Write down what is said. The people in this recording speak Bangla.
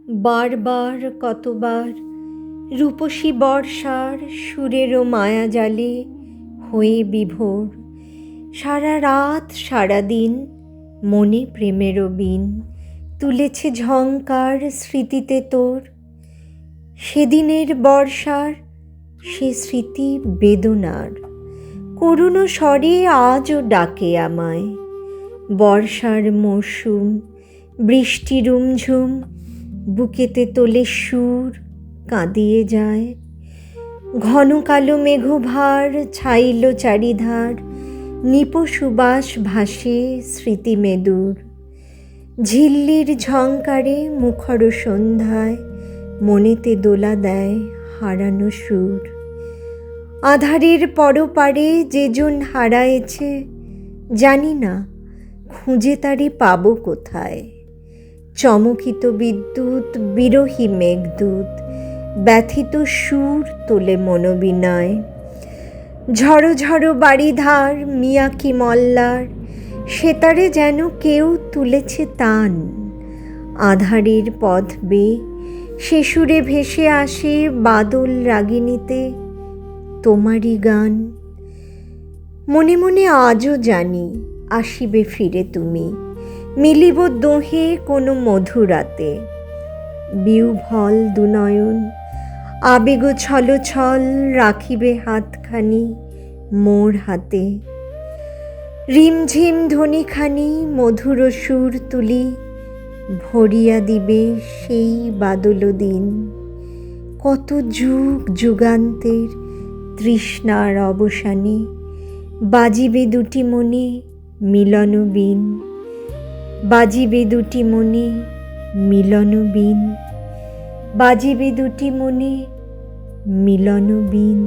বারবার কতবার রূপসী বর্ষার সুরেরও মায়াজালে হয়ে বিভোর, সারা রাত সারাদিন মনে প্রেমেরও বীণ তুলেছে ঝংকার স্মৃতিতে তোর। সেদিনের বর্ষার সে স্মৃতি বেদনার করুণ স্বরে আজও ডাকে আমায়। বর্ষার মরশুম, বৃষ্টি রুমঝুম বুকেতে তোলে সুর, কাঁদিয়ে যায়। ঘন কালো মেঘভার ছাইল চারিধার, নিপ সুবাস ভাসে স্মৃতি মেদুর। ঝিল্লির ঝংকারে মুখর সন্ধ্যায় মনেতে দোলা দেয় হারানো সুর। আধারের পরপারে যেজন হারায়েছে, জানি না খুঁজে তারে পাবো কোথায়। চমকিত বিদ্যুৎ, বিরহী মেঘদূত, ব্যথিত সুর তোলে মনোবিনয়। ঝড়ো ঝড়ো বাড়িধার মিয়াকি মল্লার, সেতারে যেন কেউ তুলেছে তান। আধারের পথ বেয়ে সে সুরে ভেসে আসে বাদল রাগিণীতে তোমারই গান। মনে মনে আজও জানি আসিবে ফিরে তুমি, মিলিব দোহে কোনো মধুরাতে। বিহ্বল দুনয়ন আবেগ ছল ছল রাখিবে হাতখানি মোর হাতে। রিমঝিম ধ্বনিখানি মধুর সুর তুলি ভরিয়া দিবে সেই বাদল দিন। কত যুগ যুগান্তের তৃষ্ণার অবসানে বাজিবে দুটি মনে মিলন বীণ। বাজিবে দুটি মনে মিলন বীণ, বাজিবে দুটি মনে মিলন বীণ।